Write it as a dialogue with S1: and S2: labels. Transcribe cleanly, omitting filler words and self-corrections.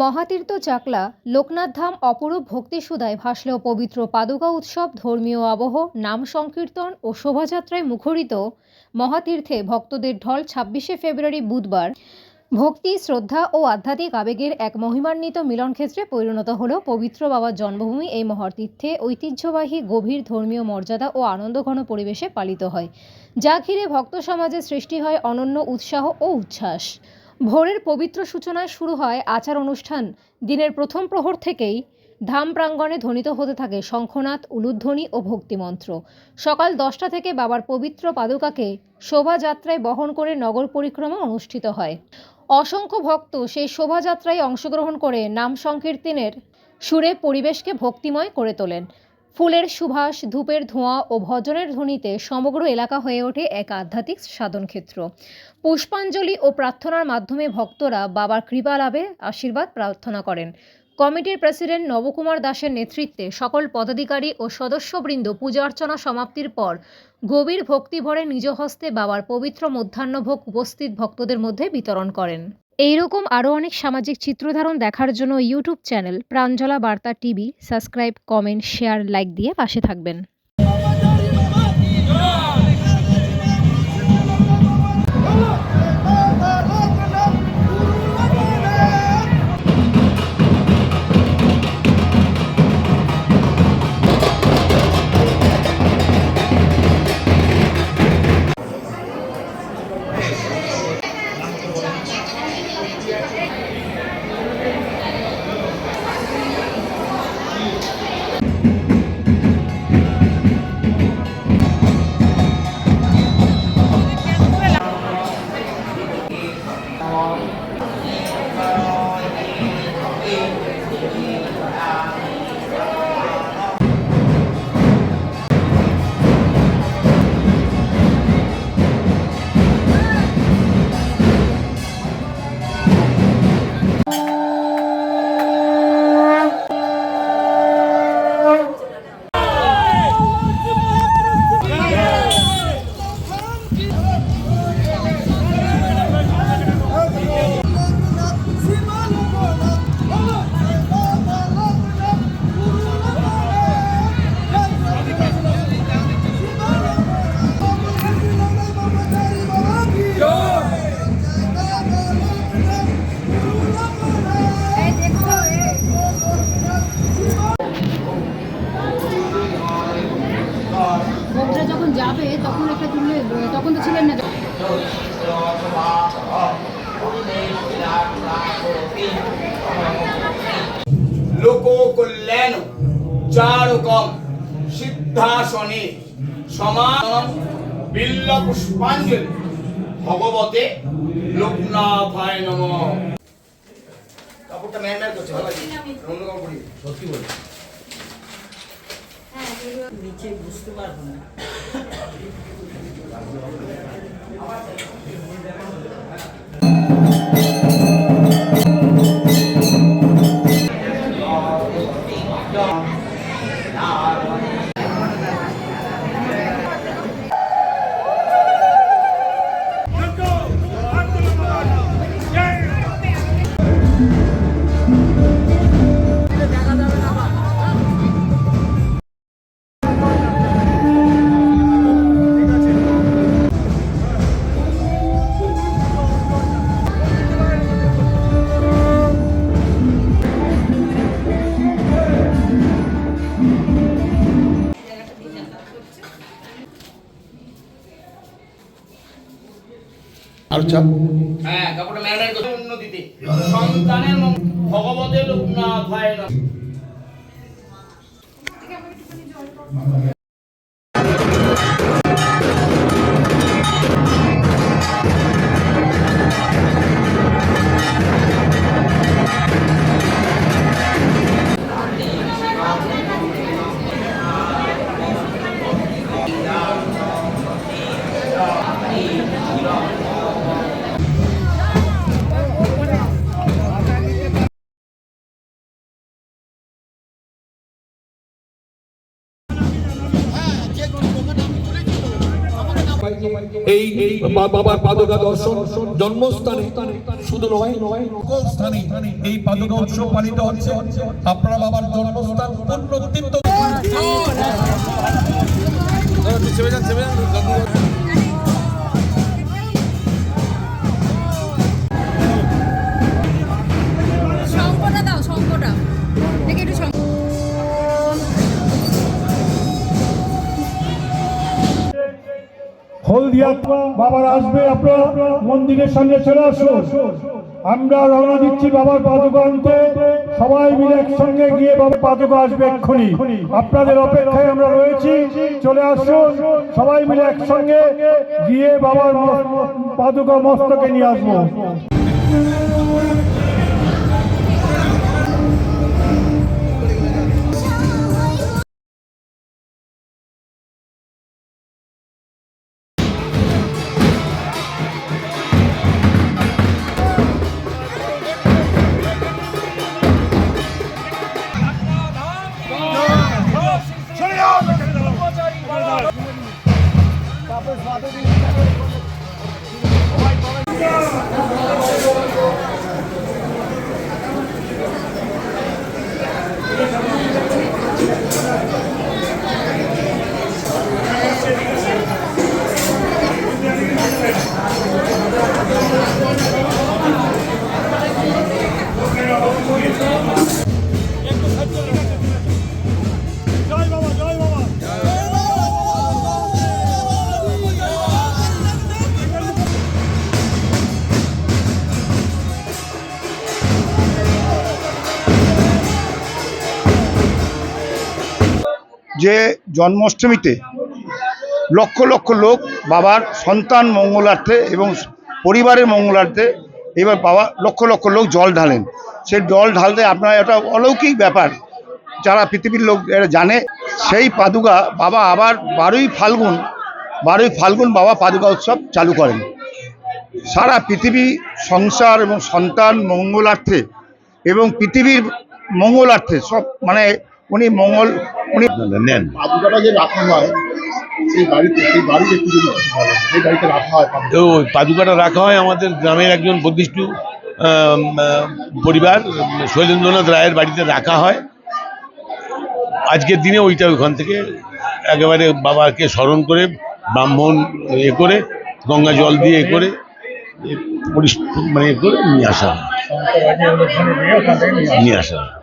S1: মহাতীর্থ চাকলা লোকনাথ ধাম অপরূপ ভক্তিসুধায় ভাসলেও পবিত্র পাদুকা উৎসব, ধর্মীয় আবহ, নাম সংকীর্তন ও শোভাযাত্রায় মুখরিত মহাতীর্থে ভক্তদের ঢল ২৬শে ফেব্রুয়ারি বুধবার ভক্তি, শ্রদ্ধা ও আধ্যাত্মিক আবেগের এক মহিমান্বিত মিলনক্ষেত্রে পরিণত হল পবিত্র বাবার জন্মভূমি। এই মহাতীর্থে ঐতিহ্যবাহী গভীর ধর্মীয় মর্যাদা ও আনন্দঘন পরিবেশে পালিত হয়, যা ঘিরে ভক্ত সমাজে সৃষ্টি হয় অনন্য উৎসাহ ও উচ্ছ্বাস। ভোরের পবিত্র সূচনায় শুরু হয় আচার অনুষ্ঠান। দিনের প্রথম প্রহর থেকেই ধাম প্রাঙ্গণে ধ্বনিত হতে থাকে শঙ্খনাদ, উলুধ্বনি ও ভক্তিমন্ত্র। সকাল 10টা থেকে বাবার পবিত্র পাদুকাকে শোভাযাত্রায় বহন করে নগর পরিক্রমা অনুষ্ঠিত হয়। অসংখ্য ভক্ত সেই শোভাযাত্রায় অংশগ্রহণ করে নাম সংকীর্তনের সুরে পরিবেশকে ভক্তিময় করে তোলেন। ফুলের সুবাস, ধূপের ধোঁয়া ও ভজনের ধ্বনিতে সমগ্র এলাকা হয়ে ওঠে এক আধ্যাত্মিক সাধনক্ষেত্র। পুষ্পাঞ্জলি ও প্রার্থনার মাধ্যমে ভক্তরা বাবার কৃপা লাভে আশীর্বাদ প্রার্থনা করেন। কমিটির প্রেসিডেন্ট নবকুমার দাসের নেতৃত্বে সকল পদাধিকারী ও সদস্যবৃন্দ পূজা অর্চনা সমাপ্তির পর গভীর ভক্তিভরে নিজ হস্তে বাবার পবিত্র মধ্যাহ্নভোগ উপস্থিত ভক্তদের মধ্যে বিতরণ করেন। এইরকম আরও অনেক সামাজিক চিত্রধারণ দেখার জন্য ইউটিউব চ্যানেল প্রাঞ্জলা বার্তা TV subscribe, comment, share, like দিয়ে পাশে থাকবেন। ভক্তরা যখন যাবে তখন একটা তুললে, তখন তো ছিলেন না।
S2: লোক কল্যাণ চারকম সিদ্ধাসনে সমান বিল্ল পুষ্পাঞ্জলি ভগবতে লোকনাথায় নমঃ। কাপড়টা ম্যানম্যান করছে, ভালো লাগে অন্য কাপড় সত্যি বলে নিচে বুঝতে পারবো না। হ্যাঁ, কাপড়টা ম্যানম্যান করছে উন্নতিতে সন্তানের ভগবতে লোকনাথায় নমঃ।
S3: এই বাবার পাদুকা দর্শন জন্মস্থানে শুধু নয় সকল স্থানে এই পাদুকা উৎসব পালিত হচ্ছে। আপনারা বাবার জন্মস্থান পুণ্যতীর্থ
S4: শঙ্কটা দাও, শঙ্কটা দেখে একটু
S5: হলদিয়া বাবার আসবে, আপনারা মন্দিরের সামনে চলে আসুন। আমরা রওনা দিচ্ছি বাবার পাদুকা আনতে। সবাই মিলে একসঙ্গে গিয়ে বাবার পাদুকা আসবে এক্ষুনি। আপনাদের অপেক্ষায় আমরা রয়েছি, চলে আসুন। সবাই মিলে একসঙ্গে গিয়ে বাবার পাদুকা মস্তকে নিয়ে আসবো।
S6: যে জন্মাষ্টমীতে লক্ষ লক্ষ লোক বাবার সন্তান মঙ্গলার্থে এবং পরিবারের মঙ্গলার্থে এবার বাবা লক্ষ লক্ষ লোক জল ঢালেন। সেই জল ঢালতে আপনারা একটা অলৌকিক ব্যাপার, যারা পৃথিবীর লোক এরা জানে। সেই পাদুকা বাবা আবার 12ই ফাল্গুন বাবা পাদুকা উৎসব চালু করেন। সারা পৃথিবী সংসার এবং সন্তান মঙ্গলার্থে এবং পৃথিবীর মঙ্গলার্থে সব মানে উনি নেন।
S7: পাদুকাটা যে রাখা হয় সেই বাড়িতে একটু যদি সেই বাড়িতে রাখা হয়
S8: তো পাদুকাটা রাখা হয় আমাদের গ্রামের একজন বদ্ধিষ্ঠু পরিবার শৈলেন্দ্রনাথ রায়ের বাড়িতে রাখা হয়। আজকের দিনে ওইটা ওইখান থেকে একেবারে বাবাকে স্মরণ করে ব্রাহ্মণ করে গঙ্গা জল দিয়ে করে মানে করে নিয়ে আসা হয়। নিয়ে আসা হয়।